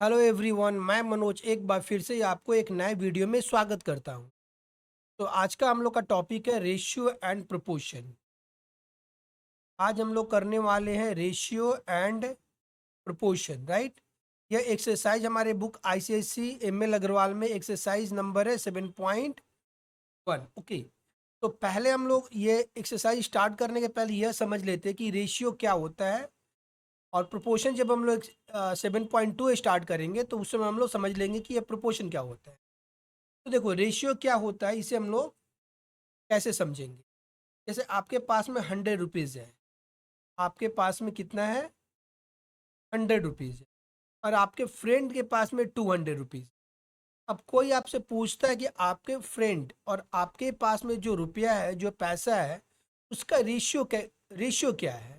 Hello everyone, मैं मनोज एक बार फिर से आपको एक नए वीडियो में स्वागत करता हूं। तो आज का हम लोग का टॉपिक है रेशियो एंड प्रोपोर्शन। आज हम लोग करने वाले हैं रेशियो एंड प्रोपोर्शन, राइट। यह एक्सरसाइज हमारे बुक आईसीएससी एमएल अग्रवाल में एक्सरसाइज नंबर है 7.1। ओके, तो पहले हम लोग ये एक्सरसाइज स्टार्ट करने के पहले यह समझ लेते हैं कि रेशियो क्या होता है और प्रोपोर्शन। जब हम लोग 7.2 स्टार्ट करेंगे तो उस समय हम लोग समझ लेंगे कि यह प्रोपोर्शन क्या होता है। तो देखो, रेशियो क्या होता है इसे हम लोग कैसे समझेंगे। जैसे आपके पास में 100 रुपीज़ है, आपके पास में कितना है, 100 रुपीज़ है, और आपके फ्रेंड के पास में 200 रुपीज़। अब कोई आपसे पूछता है कि आपके फ्रेंड और आपके पास में जो रुपया है, जो पैसा है, उसका रेशियो क्या है।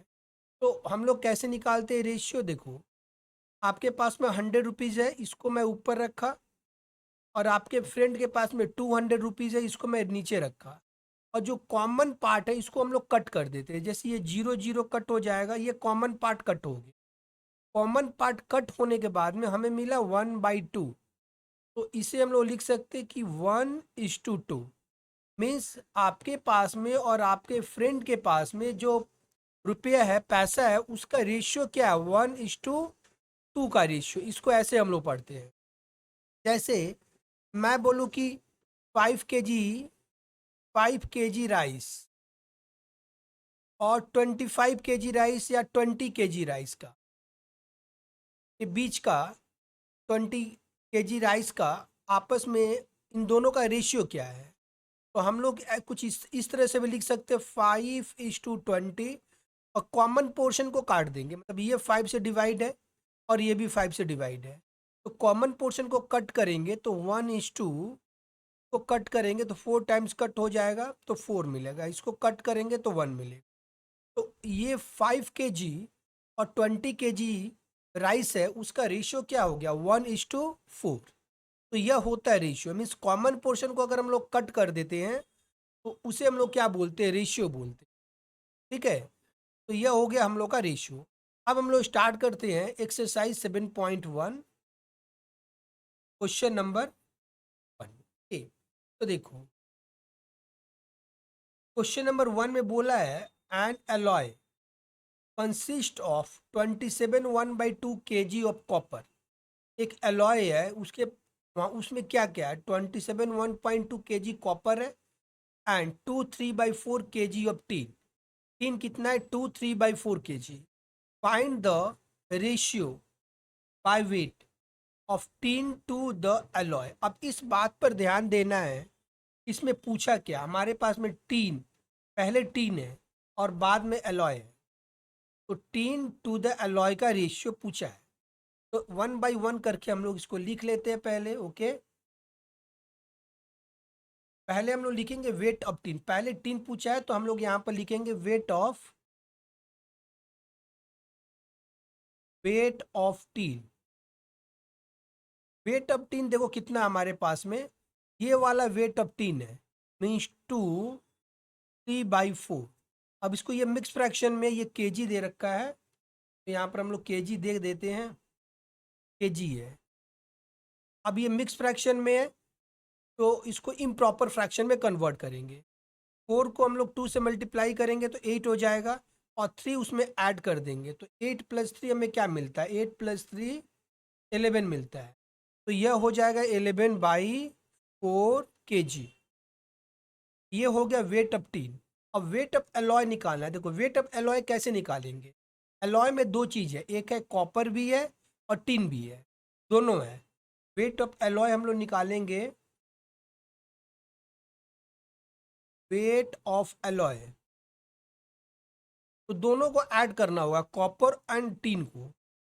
तो हम लोग कैसे निकालते हैं रेशियो। देखो, आपके पास में 100 रुपीज़ है, इसको मैं ऊपर रखा, और आपके फ्रेंड के पास में 200 रुपीज़ है, इसको मैं नीचे रखा, और जो कॉमन पार्ट है इसको हम लोग कट कर देते हैं। जैसे ये 0 0 कट हो जाएगा, ये कॉमन पार्ट कट हो गया। कॉमन पार्ट कट होने के बाद में हमें मिला 1/2। तो इसे हम लोग लिख सकते हैं कि 1:2। मीन्स आपके पास में और आपके फ्रेंड के पास में जो रुपया है, पैसा है, उसका रेशियो क्या है, 1:2 का रेशियो। इसको ऐसे हम लोग पढ़ते हैं। जैसे मैं बोलूँ कि 5 kg राइस और 25 kg राइस या 20 kg राइस का, के बीच का, 20 kg राइस का आपस में इन दोनों का रेशियो क्या है। तो हम लोग कुछ इस तरह से भी लिख सकते हैं, 5:20, और कॉमन पोर्शन को काट देंगे। मतलब ये 5 से डिवाइड है और ये भी 5 से डिवाइड है, तो कॉमन पोर्शन को कट करेंगे तो 1:2 को कट करेंगे तो 4 टाइम्स कट हो जाएगा, तो 4 मिलेगा। इसको कट करेंगे तो 1 मिलेगा। तो ये 5 kg और 20 kg राइस है, उसका रेशियो क्या हो गया, 1:4। तो यह होता है रेशियो। मीन्स कॉमन पोर्शन को अगर हम लोग कट कर देते हैं तो उसे हम लोग क्या बोलते हैं, रेशियो बोलते हैं। ठीक है, तो यह हो गया हम लोग का रेशियो। अब हम लोग स्टार्ट करते हैं एक्सरसाइज 7.1, क्वेश्चन नंबर 1। तो देखो, क्वेश्चन नंबर 1 में बोला है an alloy consist of 27 1/2 kg of copper. एक एलॉय है, उसके उसमें क्या क्या है, 27 1.2 kg कॉपर है, and 2 3/4 kg of tin. Tin कितना है, 2 3/4 kg। Find the ratio by weight of tin to the alloy. अब इस बात पर ध्यान देना है, इसमें पूछा क्या, हमारे पास में टीन, पहले टीन है और बाद में एलॉय है। तो टीन टू द एलॉय का रेशियो पूछा है, तो 1/1 करके हम लोग इसको लिख लेते हैं पहले। ओके, पहले हम लोग लिखेंगे वेट ऑफ टीन। पहले टीन पूछा है तो हम लोग यहाँ पर लिखेंगे wait of tin. Wait of tin देखो कितना हमारे पास में, ये वाला वेट ऑफ टीन है, मीन्स 2 3/4। अब इसको ये मिक्स फ्रैक्शन में ये केजी दे रखा है, तो यहाँ पर हम लोग केजी दे देते हैं, केजी है। अब ये मिक्स फ्रैक्शन में है तो इसको इम्प्रॉपर फ्रैक्शन में कन्वर्ट करेंगे। 4 को हम लोग 2 से मल्टीप्लाई करेंगे तो 8 हो जाएगा, और 3 उसमें ऐड कर देंगे तो 8 + 3 हमें क्या मिलता है, 8 + 3 11 मिलता है। तो यह हो जाएगा 11/4 kg। ये हो गया वेट ऑफ टीन। अब वेट ऑफ एलॉय निकालना है। देखो, वेट ऑफ एलॉय कैसे निकालेंगे। एलॉय में दो चीज़ है, एक है कॉपर भी है और टिन भी है, दोनों है। वेट ऑफ एलॉय हम लोग निकालेंगे, वेट ऑफ एलॉय, तो दोनों को ऐड करना होगा, कॉपर एंड टीन को।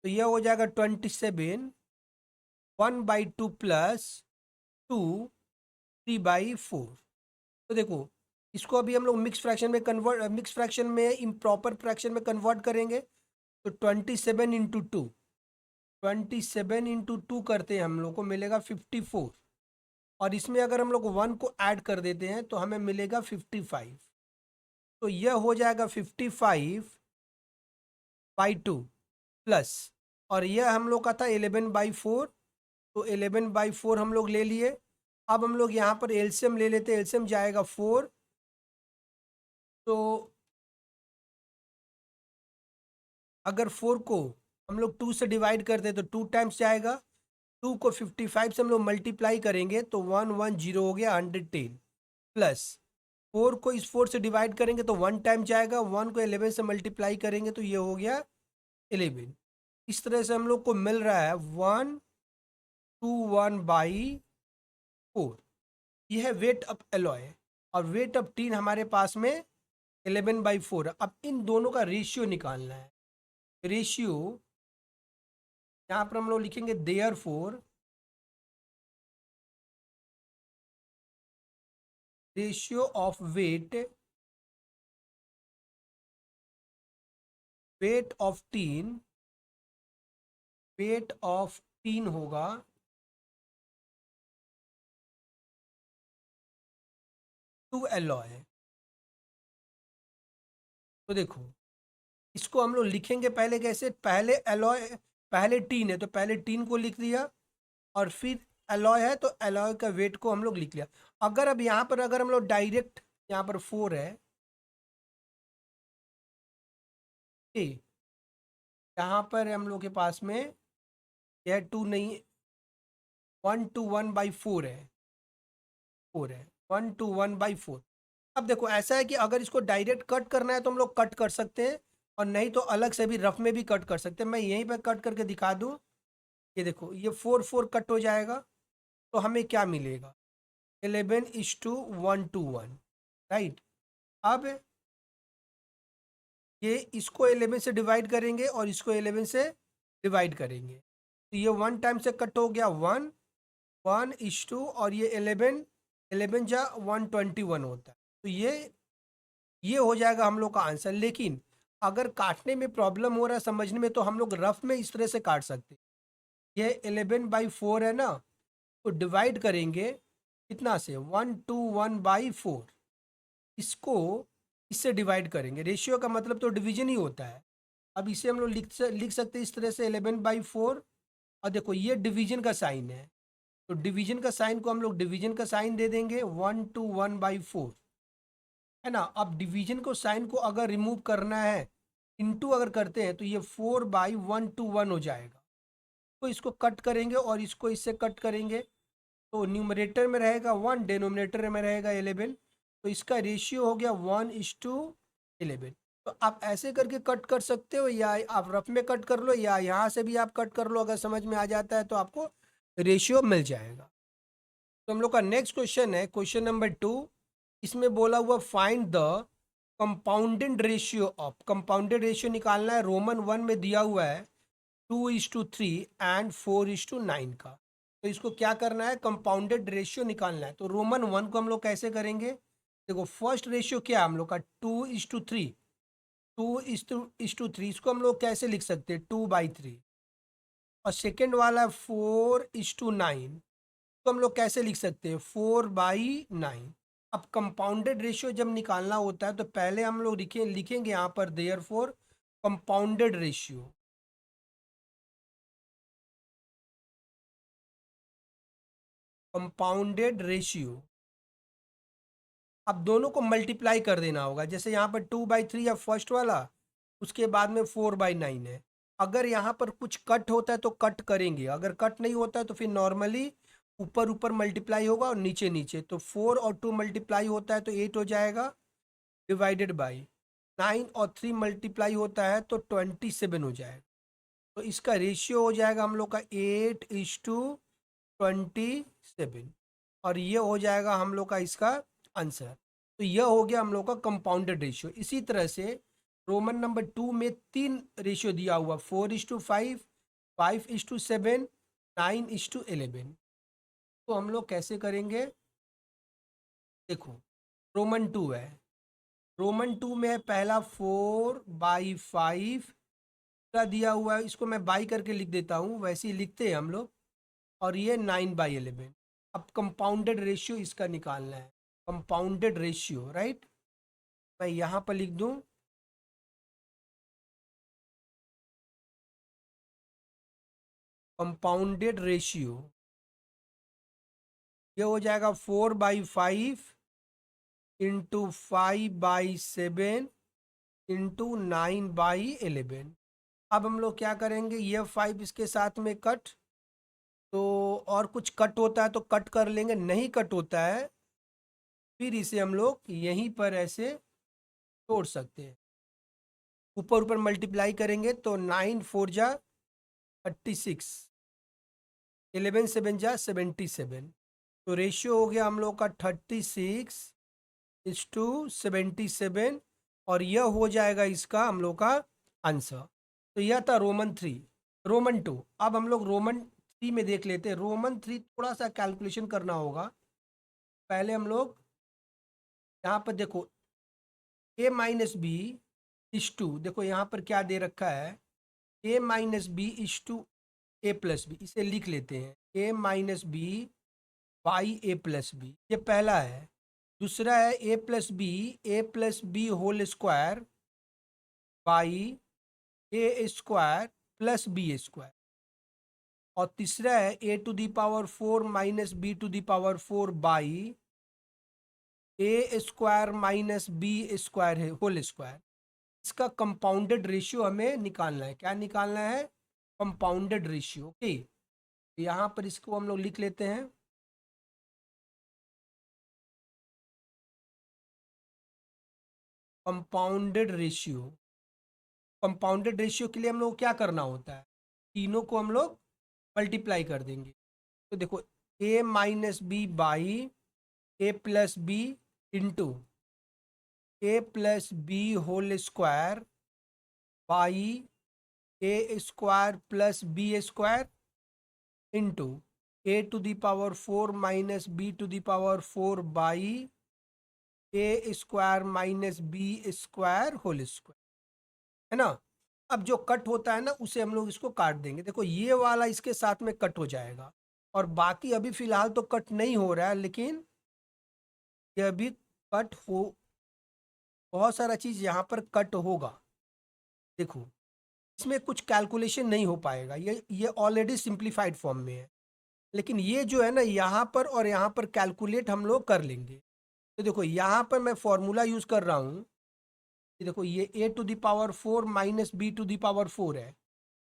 तो यह हो जाएगा 27 1/2 + 2 3/4। तो देखो, इसको अभी हम लोग मिक्स फ्रैक्शन में इम्प्रॉपर फ्रैक्शन में कन्वर्ट करेंगे। तो 27 × 2 करते हैं, हम लोग को मिलेगा 54, और इसमें अगर हम लोग 1 को ऐड कर देते हैं तो हमें मिलेगा 55। तो यह हो जाएगा 55/2 प्लस और यह हम लोग का था 11/4, तो 11/4 हम लोग ले लिए। अब हम लोग यहाँ पर एलसीएम ले लेते, एलसीएम जाएगा 4, तो अगर 4 को हम लोग 2 से डिवाइड करते तो 2 टाइम्स जाएगा, 2 को 55 से हम लोग मल्टीप्लाई करेंगे तो 110 हो गया 110, प्लस 4 को इस 4 से डिवाइड करेंगे तो 1 टाइम जाएगा, 1 को 11 से मल्टीप्लाई करेंगे तो ये हो गया 11। इस तरह से हम लोग को मिल रहा है 121/4। यह है वेट ऑफ एलॉय, और वेट ऑफ टीन हमारे पास में 11/4। अब इन दोनों का रेशियो निकालना है। रेशियो यहाँ पर हम लोग लिखेंगे therefore ratio of weight of tin, wait of tin होगा टू एलॉय। तो देखो, इसको हम लोग लिखेंगे पहले कैसे, पहले एलॉय, पहले टीन है तो पहले टीन को लिख दिया, और फिर एलॉय है तो एलॉय का वेट को हम लोग लिख लिया। अगर अब यहाँ पर अगर हम लोग डायरेक्ट, यहाँ पर 4 है, ठीक, यहाँ पर हम लोग के पास में यह 2 नहीं, 121/4 है, 4 है, 121/4। अब देखो ऐसा है कि अगर इसको डायरेक्ट कट करना है तो हम लोग कट कर सकते हैं, और नहीं तो अलग से भी रफ में भी कट कर सकते हैं। मैं यहीं पे कट करके दिखा दूं, ये देखो ये 4 कट हो जाएगा, तो हमें क्या मिलेगा, 11:121, राइट। अब ये इसको 11 से डिवाइड करेंगे और इसको 11 से डिवाइड करेंगे, तो ये 1 टाइम से कट हो गया 1, 1:2, और ये 11, 11 जा 121 होता है। तो ये हो जाएगा हम लोग का आंसर। लेकिन अगर काटने में प्रॉब्लम हो रहा है समझने में, तो हम लोग रफ में इस तरह से काट सकते हैं। ये 11/4 है ना, तो डिवाइड करेंगे कितना से, 121/4, इसको इससे डिवाइड करेंगे। रेशियो का मतलब तो डिवीजन ही होता है। अब इसे हम लोग लिख सकते हैं इस तरह से 11/4, और देखो ये डिवीजन का साइन है, तो डिवीजन का साइन को हम लोग डिवीजन का साइन दे देंगे 121/4, है ना। अब डिवीजन को साइन को अगर रिमूव करना है, इनटू अगर करते हैं, तो ये 4/121 हो जाएगा। तो इसको कट करेंगे और इसको इससे कट करेंगे, तो न्यूमरेटर में रहेगा 1, डिनोमिनेटर में रहेगा 11, तो इसका रेशियो हो गया 1:11। तो आप ऐसे करके कट कर सकते हो, या आप रफ में कट कर लो, या यहाँ से भी आप कट कर लो। अगर समझ में आ जाता है तो आपको रेशियो मिल जाएगा। तो हम लोग का नेक्स्ट क्वेश्चन है क्वेश्चन नंबर 2। इसमें बोला हुआ find the compounded ratio of, compounded ratio निकालना है। रोमन 1 में दिया हुआ है 2:3 एंड 4:9 का। तो इसको क्या करना है, कंपाउंडेड रेशियो निकालना है। तो रोमन 1 को हम लोग कैसे करेंगे, देखो फर्स्ट रेशियो क्या है हम लोग का 2:3, 2:3, इसको हम लोग कैसे लिख सकते हैं 2/3। और सेकेंड वाला है 4:9, तो हम लोग कैसे लिख सकते हैं 4/9। अब कंपाउंडेड रेशियो जब निकालना होता है तो पहले हम लोग लिखेंगे यहाँ पर therefore compounded ratio, compounded ratio. अब दोनों को मल्टीप्लाई कर देना होगा, जैसे यहाँ पर 2/3 है फर्स्ट वाला, उसके बाद में 4/9 है। अगर यहाँ पर कुछ कट होता है तो कट करेंगे, अगर कट नहीं होता है तो फिर नॉर्मली ऊपर ऊपर मल्टीप्लाई होगा और नीचे नीचे। तो 4 और 2 मल्टीप्लाई होता है तो 8 हो जाएगा, डिवाइडेड बाई 9 और 3 मल्टीप्लाई होता है तो 27 हो जाएगा। तो इसका रेशियो हो जाएगा हम लोग का 8:27, और ये हो जाएगा हम लोग का इसका आंसर। तो यह हो गया हम लोग का कंपाउंडेड रेशियो। इसी तरह से रोमन नंबर 2 में 3 रेशियो दिया हुआ 4:5, 5:7, 9:11। तो हम लोग कैसे करेंगे, देखो रोमन 2 है, रोमन 2 में है पहला 4/5 का दिया हुआ है, इसको मैं बाई करके लिख देता हूँ, वैसे ही लिखते हैं हम लोग। और ये 9/11। अब कंपाउंडेड रेशियो इसका निकालना है, कंपाउंडेड रेशियो, राइट। मैं यहाँ पर लिख दूँ कंपाउंडेड रेशियो, ये हो जाएगा 4/5 इंटू 5/7 इंटू 9/11। अब हम लोग क्या करेंगे, ये 5 इसके साथ में कट, तो और कुछ कट होता है तो कट कर लेंगे, नहीं कट होता है फिर इसे हम लोग यहीं पर ऐसे तोड़ सकते हैं। ऊपर ऊपर मल्टीप्लाई करेंगे तो 9 4 जा 36, 11 7 जा 77। तो रेशियो हो गया हम लोग का 36:77, और यह हो जाएगा इसका हम लोग का आंसर। तो यह था रोमन 3। रोमन 2, अब हम लोग रोमन 3 में देख लेते हैं। रोमन 3 थोड़ा सा कैलकुलेशन करना होगा। पहले हम लोग यहाँ पर देखो a-b देखो यहाँ पर क्या दे रखा है, a-b/a+b, इसे लिख लेते हैं a-b/a+b, ये पहला है। दूसरा है a+b whole square by a² + b²। और तीसरा है a⁴ - b⁴ by a² - b² है होल स्क्वायर। इसका कंपाउंडेड रेशियो हमें निकालना है। क्या निकालना है? Compounded ratio. ओके, यहाँ पर इसको हम लोग लिख लेते हैं कंपाउंडेड रेशियो। कंपाउंडेड रेशियो के लिए हम लोग क्या करना होता है, तीनों को हम लोग मल्टीप्लाई कर देंगे। तो देखो a-b/a+b into a+b whole square by a² + b² into a⁴ - b⁴ by a² - b² whole square, है ना। अब जो कट होता है ना उसे हम लोग इसको काट देंगे। देखो ये वाला इसके साथ में कट हो जाएगा, और बाकी अभी फिलहाल तो कट नहीं हो रहा है, लेकिन ये अभी कट हो, बहुत सारा चीज यहाँ पर कट होगा। देखो इसमें कुछ कैलकुलेशन नहीं हो पाएगा, ये ऑलरेडी सिंप्लीफाइड फॉर्म में है, लेकिन ये जो है ना यहाँ पर और यहाँ पर कैलकुलेट हम लोग कर लेंगे। तो देखो यहाँ पर मैं फॉर्मूला यूज कर रहा हूँ, देखो ये a⁴ - b⁴ है।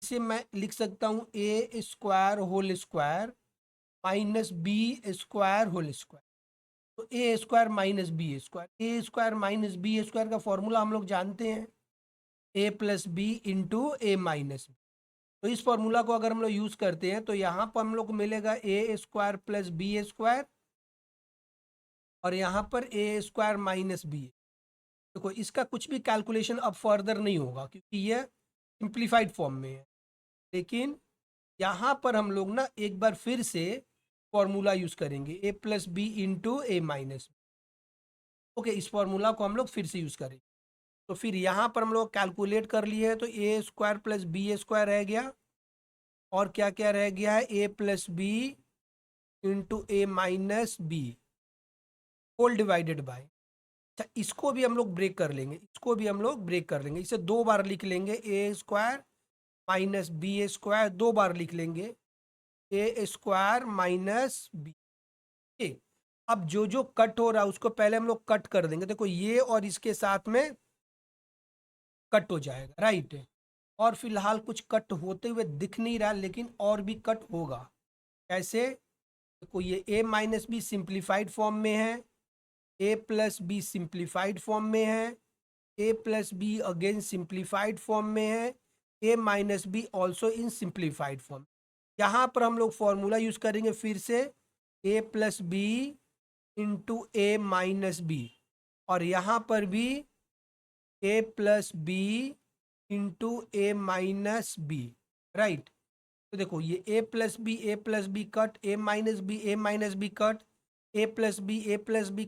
इसे मैं लिख सकता हूँ a² whole square minus b² whole square. तो a² - b², a² - b² का फॉर्मूला हम लोग जानते हैं, a+b इंटू a-b। तो इस फॉर्मूला को अगर हम लोग यूज करते हैं तो यहाँ पर हम लोग को मिलेगा a² + b², और यहाँ पर a² - b। देखो इसका कुछ भी कैलकुलेशन अब फर्दर नहीं होगा क्योंकि यह सिंप्लीफाइड फॉर्म में है, लेकिन यहाँ पर हम लोग ना एक बार फिर से फॉर्मूला यूज करेंगे a+b इंटू a-b। ओके, इस फॉर्मूला को हम लोग फिर से यूज करेंगे। तो फिर यहाँ पर हम लोग कैलकुलेट कर लिए है, तो a² + b² रह गया, और क्या क्या रह गया है, a+b into a-b whole divided by. अच्छा, इसको भी हम लोग ब्रेक कर लेंगे, इसको भी हम लोग ब्रेक कर लेंगे, इसे 2 बार लिख लेंगे, a² - b² 2 बार लिख लेंगे, a² - b। ठीक, अब जो जो कट हो रहा है उसको पहले हम लोग कट कर देंगे। देखो ये और इसके साथ में कट हो जाएगा, राइट। और फिलहाल कुछ कट होते हुए दिख नहीं रहा, लेकिन और भी कट होगा। कैसे? देखो ये a-b सिंप्लीफाइड फॉर्म में है, a+b सिंप्लीफाइड फॉर्म में है, a+b अगेन सिंप्लीफाइड फॉर्म में है, a-b also in simplified form. यहाँ पर हम लोग फॉर्मूला यूज करेंगे फिर से a+b इंटू a-b, और यहाँ पर भी a+b इंटू a-b, राइट। तो देखो ये a+b cut, a-b cut, a+b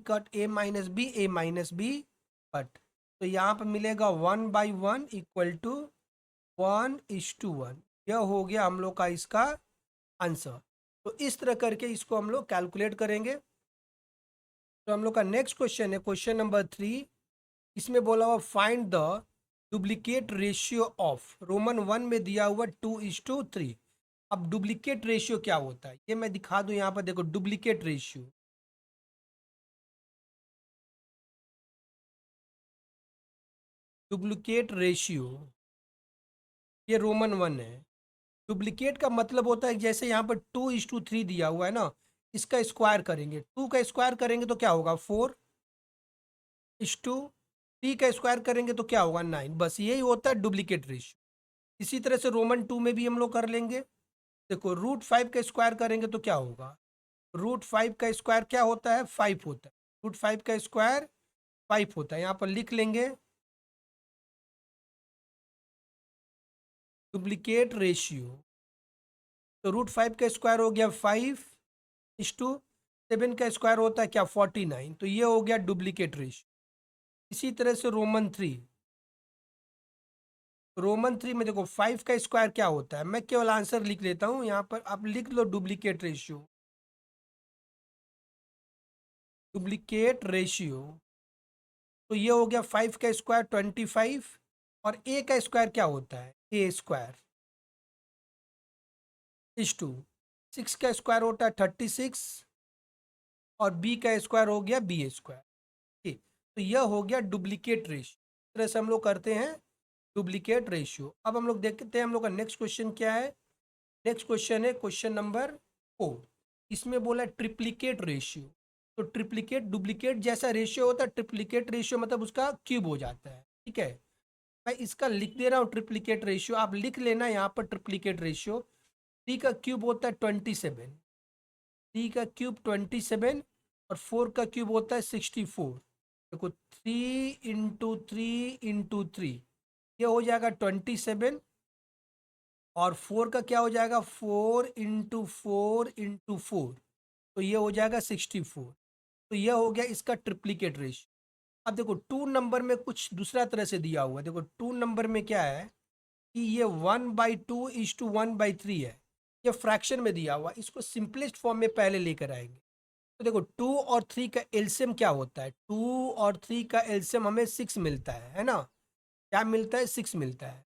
cut, a-b cut. तो यहाँ पर मिलेगा 1/1 = 1:1। यह हो गया हम लोग का इसका आंसर। तो इस तरह करके इसको हम लोग कैलकुलेट करेंगे। तो हम लोग का नेक्स्ट क्वेश्चन है क्वेश्चन नंबर 3। इसमें बोला हुआ find the duplicate ratio of, Roman 1 में दिया हुआ 2:3। अब डुप्लीकेट रेशियो क्या होता है ये मैं दिखा दूं यहाँ पर, देखो डुप्लीकेट रेशियो, डुप्लीकेट रेशियो ये रोमन 1 है। डुप्लीकेट का मतलब होता है कि जैसे यहाँ पर 2:3 दिया हुआ है ना, इसका स्क्वायर करेंगे, 2 का स्क्वायर करेंगे तो क्या होगा 4:3, का स्क्वायर करेंगे तो क्या होगा 9, बस यही होता है डुप्लीकेट रेशियो। इसी तरह से रोमन 2 में भी हम लोग कर लेंगे। देखो √5 का स्क्वायर करेंगे तो क्या होगा, √5 का स्क्वायर क्या होता है 5 होता है, √5 का स्क्वायर 5 होता है, यहाँ पर लिख लेंगे डुप्लीकेट रेशियो। तो √5 का स्क्वायर हो गया 5:7 का स्क्वायर होता है क्या 49, तो ये हो गया डुप्लीकेट रेशियो। इसी तरह से रोमन 3 में देखो 5 का स्क्वायर क्या होता है, मैं केवल आंसर लिख लेता हूँ यहाँ पर, आप लिख लो डुप्लीकेट रेशियो। डुप्लीकेट रेशियो तो ये हो गया 5 का स्क्वायर 25, और ए का स्क्वायर क्या होता है A² इस टू 6 का स्क्वायर होता है 36, और बी का स्क्वायर हो गया B²। ठीक, तो यह हो गया डुप्लीकेट रेशियो। इस तरह से हम लोग करते हैं डुप्लीकेट रेशियो। अब हम लोग देखते हैं हम लोग का नेक्स्ट क्वेश्चन क्या है। नेक्स्ट क्वेश्चन है क्वेश्चन नंबर 4। इसमें बोला ट्रिप्लीकेट रेशियो। तो ट्रिप्लीकेट डुप्लीकेट जैसा रेशियो होता है, ट्रिप्लीकेट रेशियो मतलब उसका क्यूब हो जाता है। ठीक है, मैं इसका लिख दे रहा हूँ ट्रिप्लीकेट रेशियो, आप लिख लेना यहाँ पर ट्रिप्लीकेट रेशियो। 3 का क्यूब होता है 27, 3 का क्यूब 27, और 4 का क्यूब होता है 64। देखो 3 × 3 × 3 ये हो जाएगा 27, और 4 का क्या हो जाएगा 4 × 4 × 4, तो ये हो जाएगा 64। तो ये हो गया इसका ट्रिप्लीकेट रेशियो। अब देखो 2 नंबर में कुछ दूसरा तरह से दिया हुआ है। देखो 2 नंबर में क्या है कि ये 1/2:1/3 है, ये फ्रैक्शन में दिया हुआ, इसको सिंपलेस्ट फॉर्म में पहले लेकर आएंगे। तो देखो 2 और 3 का एलसीएम क्या होता है, 2 और 3 का एलसीएम हमें 6 मिलता है ना, क्या मिलता है 6 मिलता है।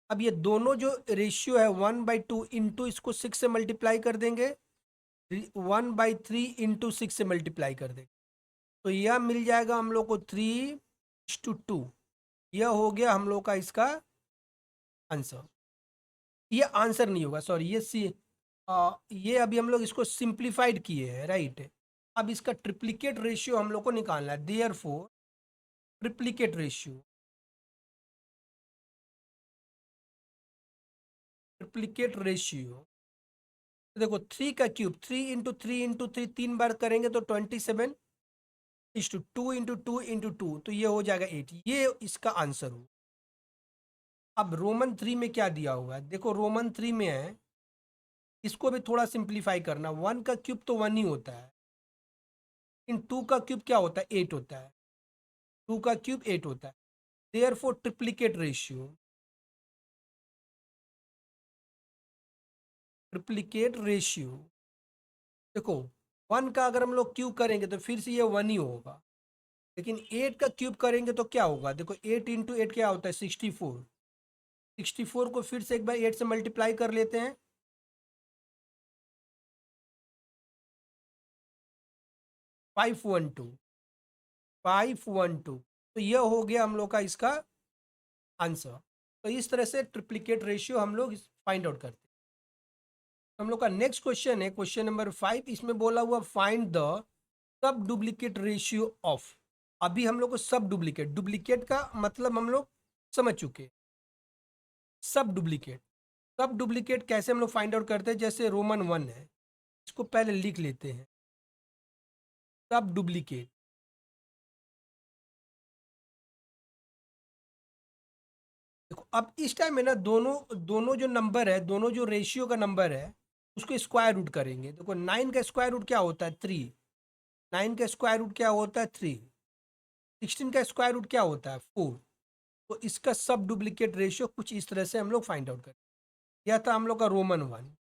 अब ये दोनों जो रेशियो है 1/2 इंटू इसको 6 से मल्टीप्लाई कर देंगे, 1/3 इंटू 6 से मल्टीप्लाई कर देंगे, तो यह मिल जाएगा हम लोग को 3:2। यह हो गया हम लोग का इसका आंसर। ये आंसर नहीं होगा, सॉरी, ये अभी हम लोग इसको सिंप्लीफाइड किए हैं, राइट। अब इसका ट्रिप्लीकेट रेशियो हम लोग को निकालना है, therefore triplicate ratio, triplicate ratio देखो 3 का क्यूब 3 × 3 × 3 3 बार करेंगे तो 27:2 × 2 × 2 × 2, तो ये हो जाएगा 8, ये इसका आंसर हो। अब रोमन 3 में क्या दिया हुआ है, देखो रोमन 3 में है, इसको भी थोड़ा सिंप्लीफाई करना, 1 का क्यूब तो 1 ही होता है, इन 2 का क्यूब क्या होता है 8 होता है, 2 का क्यूब 8 होता है। Therefore triplicate ratio, triplicate ratio देखो 1 का अगर हम लोग क्यूब करेंगे तो फिर से ये 1 ही होगा, लेकिन 8 का क्यूब करेंगे तो क्या होगा, देखो 8 × 8 क्या होता है 64, 64 को फिर से एक बार 8 से मल्टीप्लाई कर लेते हैं, 512, 512, तो यह हो गया हम लोग का इसका आंसर। तो इस तरह से ट्रिप्लीकेट रेशियो हम लोग फाइंड आउट करते हैं। तो हम लोग का नेक्स्ट क्वेश्चन है क्वेश्चन नंबर 5। इसमें बोला हुआ find the sub duplicate ratio of. अभी हम लोग को सब डुप्लीकेट, डुप्लीकेट का मतलब हम लोग समझ चुके। सब डुप्लीकेट, सब डुप्लीकेट कैसे हम लोग फाइंड आउट करते हैं, जैसे रोमन 1 है, इसको पहले लिख लेते हैं सब डुप्लीकेट। देखो अब इस टाइम में ना दोनों दोनों जो नंबर है, दोनों जो रेशियो का नंबर है उसको स्क्वायर रूट करेंगे। देखो 9 का स्क्वायर रूट क्या होता है 3, 9 का स्क्वायर रूट क्या होता है 3, 16 का स्क्वायर रूट क्या होता है 4। तो इसका सब डुप्लीकेट रेशियो कुछ इस तरह से हम लोग फाइंड आउट करें। यह था हम लोग का रोमन 1।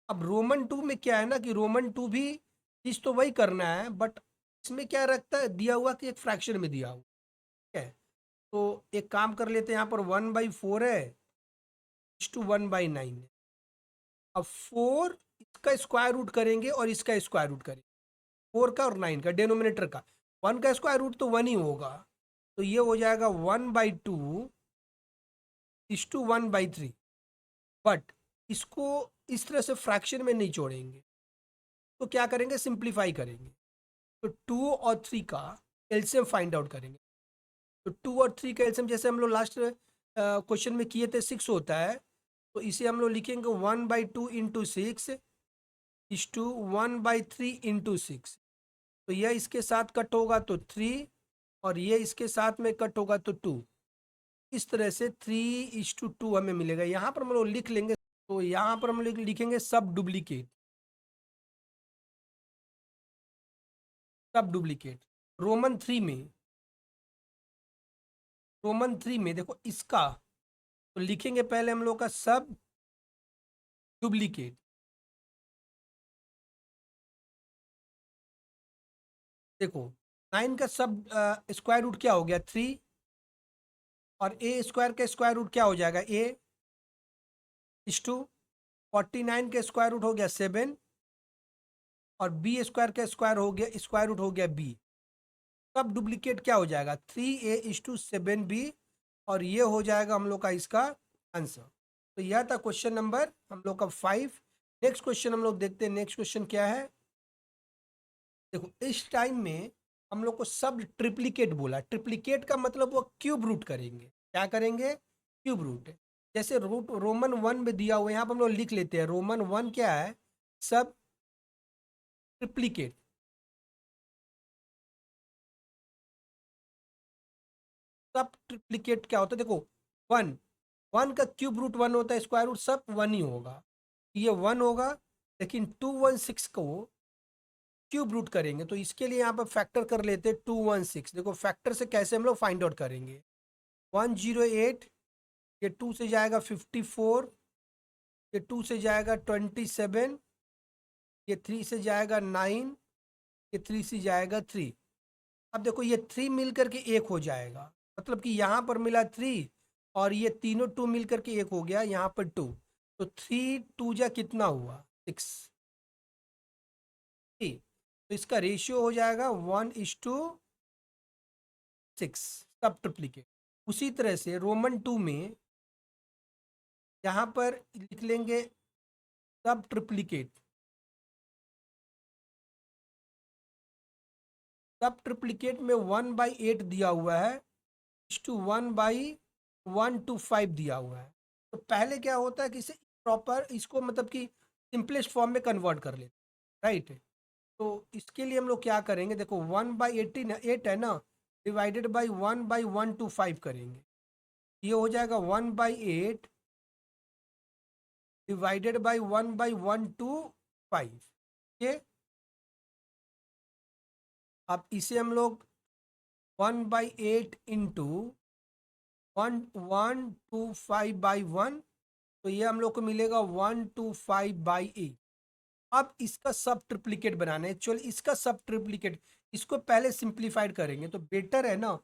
अब रोमन 2 में क्या है ना कि रोमन 2 भी चीज तो वही करना है, बट इसमें क्या रखता है दिया हुआ कि एक फ्रैक्शन में दिया हुआ, ठीक है। तो एक काम कर लेते हैं, यहाँ पर 1/4 है, 1/9 है, अब 4 इसका स्क्वायर रूट करेंगे और इसका स्क्वायर रूट करेंगे, 4 का और 9 का, डिनोमिनेटर का। 1 का स्क्वायर रूट तो 1 ही होगा, तो ये हो जाएगा 1/2 इस टू 1/3। बट इसको इस तरह से फ्रैक्शन में नहीं छोड़ेंगे, तो क्या करेंगे, सिंप्लीफाई करेंगे। तो 2 और 3 का एलसीएम फाइंड आउट करेंगे। तो 2 और 3 का एलसीएम जैसे हम लोग लास्ट क्वेश्चन में किए थे 6 होता है, तो इसे हम लोग लिखेंगे 1/2 इंटू 6 इस टू 1/3 इंटू 6। तो यह इसके साथ कट होगा तो 3, और ये इसके साथ में कट होगा तो 2। इस तरह से 3:2 हमें मिलेगा। यहाँ पर हम लोग लिख लेंगे, तो यहाँ पर हम लोग लिखेंगे सब डुप्लीकेट। सब डुप्लीकेट रोमन 3 में, रोमन 3 में देखो इसका, तो लिखेंगे पहले हम लोग का सब डुप्लीकेट। देखो 9 का सब स्क्वायर रूट क्या हो गया 3, और ए स्क्वायर का स्क्वायर रूट क्या हो जाएगा ए इस टू 49 का स्क्वायर रूट हो गया 7, और बी स्क्वायर का स्क्वायर रूट हो गया बी। सब डुप्लीकेट क्या हो जाएगा 3a:7b, और ये हो जाएगा हम लोग का इसका आंसर। तो यह था क्वेश्चन नंबर हम लोग का 5। नेक्स्ट क्वेश्चन हम लोग देखते हैं। नेक्स्ट क्वेश्चन क्या है, देखो इस टाइम में हम लोग को सब ट्रिप्लीकेट बोला। ट्रिप्लीकेट का मतलब वो क्यूब रूट करेंगे। क्या करेंगे, क्यूब रूट। जैसे रूट रोमन 1 में दिया हुआ है, यहाँ पर हम लोग लिख लेते हैं रोमन 1 क्या है, सब ट्रिप्लीकेट। सब ट्रिप्लीकेट क्या होता है, देखो 1 1 का क्यूब रूट 1 होता है, स्क्वायर रूट सब 1 ही होगा, ये 1 होगा। लेकिन 216 को क्यूब रूट करेंगे, तो इसके लिए यहाँ पर फैक्टर कर लेते हैं 216। देखो फैक्टर से कैसे हम लोग फाइंड आउट करेंगे, 108, ये 2 से जाएगा 54, ये 2 से जाएगा 27, ये 3 से जाएगा 9, ये 3 से जाएगा 3। अब देखो ये 3 मिल करके एक हो जाएगा, मतलब कि यहाँ पर मिला 3, और ये तीनों 2 मिल करके एक हो गया, यहाँ पर 2। तो 3 2 जा कितना हुआ 6। तो इसका रेशियो हो जाएगा 1:6, सब ट्रिप्लीकेट। उसी तरह से रोमन 2 में यहाँ पर लिख लेंगे सब ट्रिप्लीकेट। सब ट्रिप्लीकेट में 1/8 दिया हुआ है, इस टू 1/125 दिया हुआ है। तो पहले क्या होता है कि इसे प्रॉपर इसको मतलब कि सिंपलेस्ट फॉर्म में कन्वर्ट कर लेते, राइट। तो इसके लिए हम लोग क्या करेंगे, देखो 1/8 है ना, डिवाइडेड बाई 1/125 करेंगे, ये हो जाएगा 1/8 डिवाइडेड बाई 1/125। ये अब इसे हम लोग 1/8 इंटू 1/125/1, तो ये हम लोग को मिलेगा 125/8। अब इसका सब ट्रिप्लीकेट बनाना है, एक्चुअली इसका सब ट्रिप्लीकेट, इसको पहले सिंप्लीफाइड करेंगे तो बेटर है ना।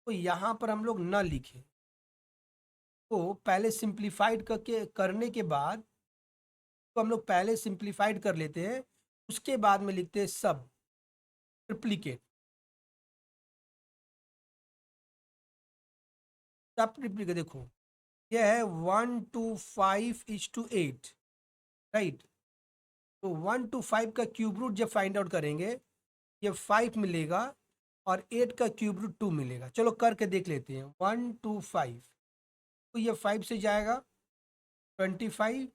तो यहाँ पर हम लोग ना लिखें, तो पहले सिंप्लीफाइड करके करने के बाद, तो हम लोग पहले सिंप्लीफाइड कर लेते हैं, उसके बाद में लिखते हैं सब ट्रिप्लीकेट। सब ट्रिप्लीकेट देखो यह है 125:8, राइट। तो 125 का क्यूब रूट जब फाइंड आउट करेंगे, ये 5 मिलेगा, और 8 का क्यूब रूट 2 मिलेगा। चलो करके देख लेते हैं। 125, तो ये 5 से जाएगा 25,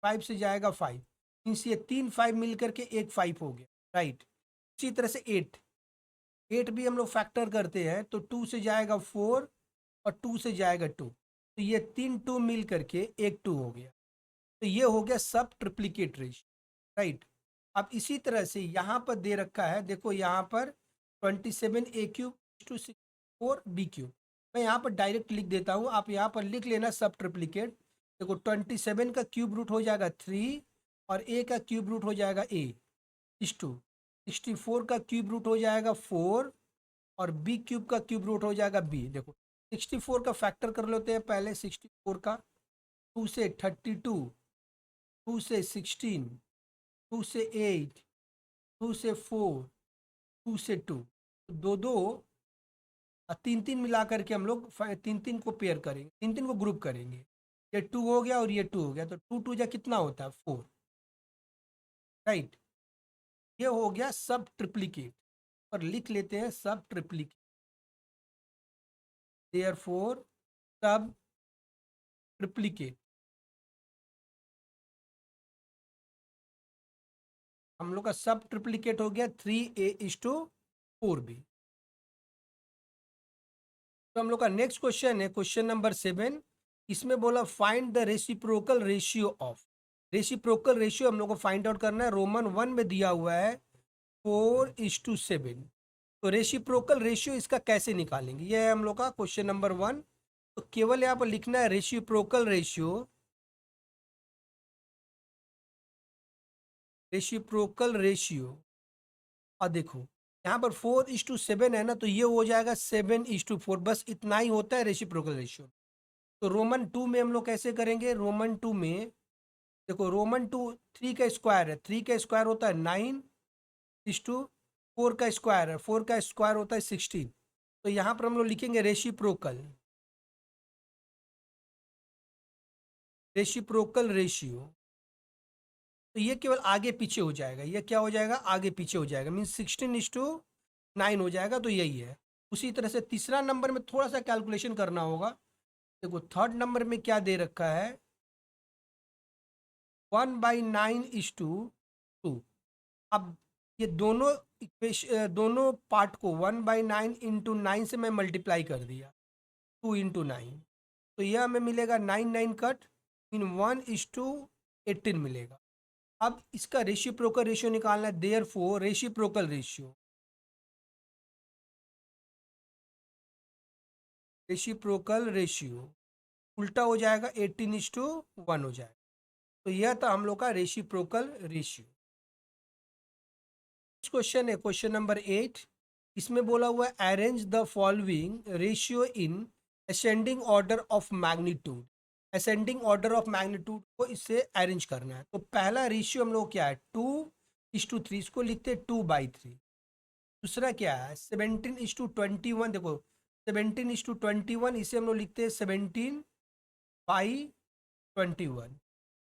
5 से जाएगा 5, मीन्स ये 3 5 मिल करके एक 5 हो गया, राइट। इसी तरह से 8 8 भी हम लोग फैक्टर करते हैं, तो 2 से जाएगा 4, और 2 से जाएगा 2, तो ये 3 2 मिल करके एक 2 हो गया। तो ये हो गया सब ट्रिप्लीकेट रेशियो, राइट। अब इसी तरह से यहाँ पर दे रखा है, देखो यहाँ पर 27a³ = 4b³। मैं यहाँ पर डायरेक्ट लिख देता हूँ, आप यहाँ पर लिख लेना सब ट्रिप्लीकेट। देखो 27 का क्यूब रूट हो जाएगा 3, और a का क्यूब रूट हो जाएगा a:2। 64 का क्यूब रूट हो जाएगा 4, और b³ का क्यूब रूट हो जाएगा b। देखो 64 का फैक्टर कर लेते हैं पहले, 64 का 2 से 32, 2 से 16, 2 से 8, 2 से 4, 2 से 2, दो दो और तीन तीन मिला करके हम लोग तीन तीन को पेयर करेंगे, तीन तीन को ग्रुप करेंगे। ये 2 हो गया और ये 2 हो गया, तो 2 2 जा कितना होता है 4, राइट। ये हो गया सब ट्रिप्लिकेट, और लिख लेते हैं सब ट्रिप्लिकेट। देयरफॉर सब ट्रिप्लिकेट, हम लोग का सब ट्रिप्लिकेट हो गया 3a:4b। तो हम लोग का नेक्स्ट क्वेश्चन है क्वेश्चन नंबर 7। इसमें बोला find the reciprocal ratio of. Reciprocal ratio हम लोग को फाइंड आउट करना है। रोमन 1 में दिया हुआ है 4:7। तो रेसिप्रोकल रेशियो इसका कैसे निकालेंगे, ये है हम लोग का क्वेश्चन नंबर 1। तो केवल यहाँ पर लिखना है रेसिप्रोकल रेशियो, रेसिप्रोकल रेशियो। और देखो यहाँ पर 4:7 है ना, तो ये हो जाएगा 7:4, बस इतना ही होता है रेसिप्रोकल रेशियो। तो रोमन 2 में हम लोग कैसे करेंगे, रोमन 2 में देखो रोमन 2 3 का स्क्वायर है, 3 का स्क्वायर होता है 9:4 का स्क्वायर है, 4 का स्क्वायर होता है 16। तो यहाँ पर हम लोग लिखेंगे रेसिप्रोकल, रेसिप्रोकल रेशियो। तो ये केवल आगे पीछे हो जाएगा, ये क्या हो जाएगा आगे पीछे हो जाएगा, मीन्स 16:9 हो जाएगा। तो यही है। उसी तरह से तीसरा नंबर में थोड़ा सा कैलकुलेशन करना होगा। देखो थर्ड नंबर में क्या दे रखा है, 1/9:2। अब ये दोनों पार्ट को 1/9 इंटू 9 से मैं मल्टीप्लाई कर दिया, 2 × 9। तो यह हमें मिलेगा 9 9 कट इन 1:18 मिलेगा। अब इसका रेसिप्रोकल रेशियो निकालना है, therefore reciprocal ratio, reciprocal ratio उल्टा हो जाएगा 18:1 हो जाएगा। तो यह था हम लोग का रेसिप्रोकल रेशियो। क्वेश्चन है क्वेश्चन नंबर 8। इसमें बोला हुआ है arrange the following ratio in ascending order of magnitude. Ascending order of magnitude को इससे अरेंज करना है। तो पहला रेशियो हम लोग क्या है 2:3, इसको लिखते हैं 2/3। दूसरा क्या है 17:21, देखो 17:21, इसे हम लोग लिखते हैं 17/21।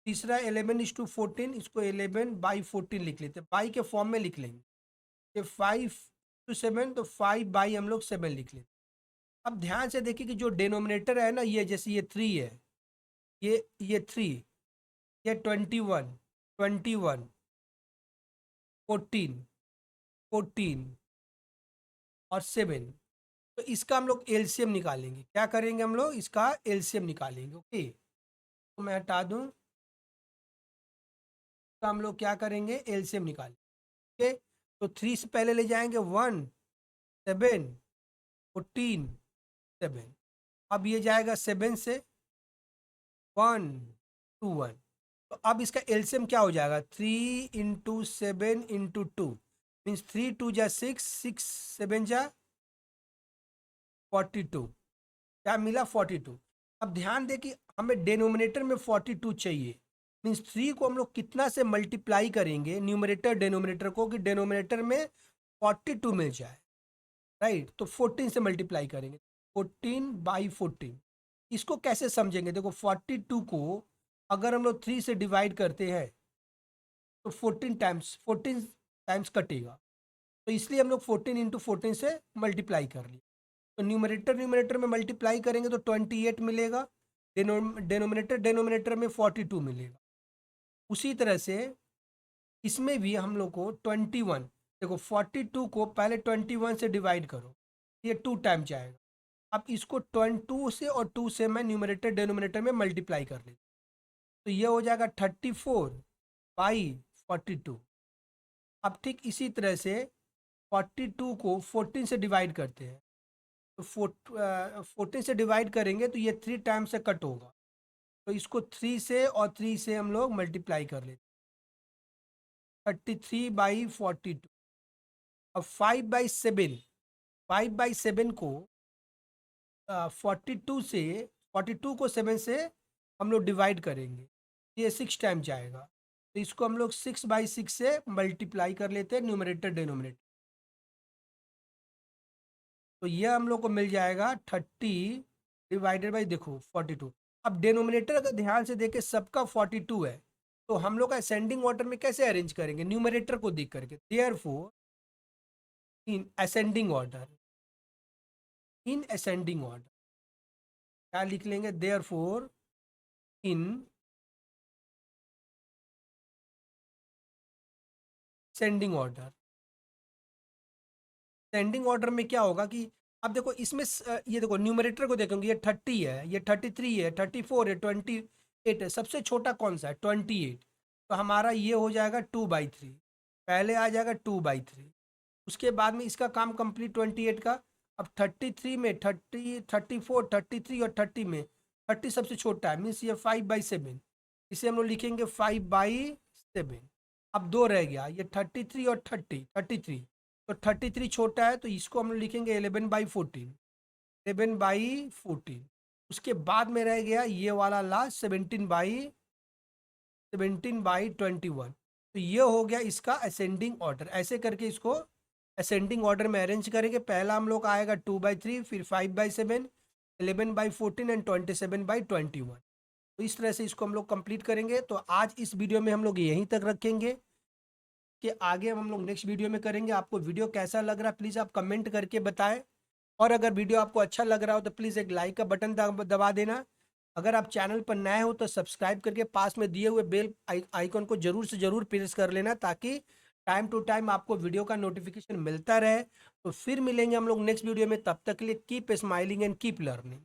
तीसरा 11:14, इसको 11/14 लिख लेते हैं, बाई के फॉर्म में लिख लेंगे। ये 5:7, तो 5/, हम लोग 7 लिख लेते। अब ध्यान से देखिए कि जो डिनोमिनेटर है ना, ये जैसे ये 3 है, ये 3, ये 21, 21, 14, 14 और 7। तो इसका हम लोग एलसीएम निकालेंगे। क्या करेंगे हम लोग, इसका एलसीएम निकालेंगे। ओके, तो मैं हटा दूं, तो हम लोग क्या करेंगे एलसीएम निकालेंगे। ओके, तो 3 से पहले ले जाएंगे 1, 7, 14, 7। अब ये जाएगा 7 से 1, 2, 1। तो अब इसका एलसीएम क्या हो जाएगा 3 × 7 × 2, मीन्स 3 2 जा 6, 6 7 जा 42। क्या मिला 42। अब ध्यान दें कि हमें डेनोमिनेटर में 42 चाहिए, मीन्स 3 को हम लोग कितना से मल्टीप्लाई करेंगे न्यूमरेटर डेनोमिनेटर को, कि डेनोमिनेटर में 42 मिल जाए, राइट। तो 14 से मल्टीप्लाई करेंगे, 14/14। इसको कैसे समझेंगे, देखो 42 को अगर हम लोग 3 से डिवाइड करते हैं तो 14 टाइम्स कटेगा। तो इसलिए हम लोग 14 × 14 से मल्टीप्लाई कर लिए। तो न्यूमरेटर में मल्टीप्लाई करेंगे तो 28 मिलेगा, डेनोमिनेटर में 42 मिलेगा। उसी तरह से इसमें भी हम लोग को 21, देखो 42 को पहले 21 से डिवाइड करो, ये 2 टाइम जाएगा। अब इसको 22 से और 2 से मैं न्यूमरेटर डेनोमिनेटर में मल्टीप्लाई कर लेता, तो ये हो जाएगा 34/42। अब ठीक इसी तरह से 42 को 14 से डिवाइड करते हैं, तो 14 से डिवाइड करेंगे तो ये 3 टाइम से कट होगा, तो इसको 3 से और 3 से हम लोग मल्टीप्लाई कर लेते, 33/42। अब 5/7, 5/7 को 42 को 7 से हम लोग डिवाइड करेंगे, ये 6 टाइम जाएगा, तो इसको हम लोग 6/6 से मल्टीप्लाई कर लेते हैं न्यूमरेटर डिनोमिनेटर। तो यह हम लोग को मिल जाएगा 30 डिवाइडेड बाई देखो 42। अब डिनोमिनेटर अगर ध्यान से देखें सबका 42 है, तो हम लोग का असेंडिंग ऑर्डर में कैसे अरेंज करेंगे? न्यूमरेटर को देख करके। Therefore in ascending order, in ascending order क्या लिख लेंगे? Therefore in sending order. Sending order में क्या होगा कि अब देखो इसमें ये देखो न्यूमरेटर को देखेंगे, ये 30 है, ये 33 है, 34 है, 28 है, सबसे छोटा कौन सा है? 28। तो हमारा ये हो जाएगा 2/3, पहले आ जाएगा 2/3। उसके बाद में इसका काम कंप्लीट 28 का। अब 33 में 30, 34, 33 और 30 में 30 सबसे छोटा है, मीन्स ये 5/7। इसे हम लोग लिखेंगे 5/7। अब दो रह गया, ये 33 और 33। तो 33 छोटा है, तो इसको हम लोग लिखेंगे 11/14, 11/14। उसके बाद में रह गया ये वाला लास्ट 17/21। तो ये हो गया इसका असेंडिंग ऑर्डर। ऐसे करके इसको असेंडिंग ऑर्डर में अरेंज करेंगे। पहला हम लोग का आएगा 2/3, फिर 5/7, 11/14 एंड 27/21। तो इस तरह से इसको हम लोग कंप्लीट करेंगे। तो आज इस वीडियो में हम लोग यहीं तक रखेंगे कि आगे हम लोग नेक्स्ट वीडियो में करेंगे। आपको वीडियो कैसा लग रहा है प्लीज़ आप कमेंट करके बताएं, और अगर वीडियो आपको अच्छा लग रहा हो तो प्लीज़ एक लाइक का बटन दबा देना। अगर आप चैनल पर नए हो तो सब्सक्राइब करके पास में दिए हुए बेल आइकन को जरूर से जरूर प्रेस कर लेना, ताकि टाइम टू टाइम आपको वीडियो का नोटिफिकेशन मिलता रहे। तो फिर मिलेंगे हम लोग नेक्स्ट वीडियो में, तब तक के लिए keep smiling and keep learning.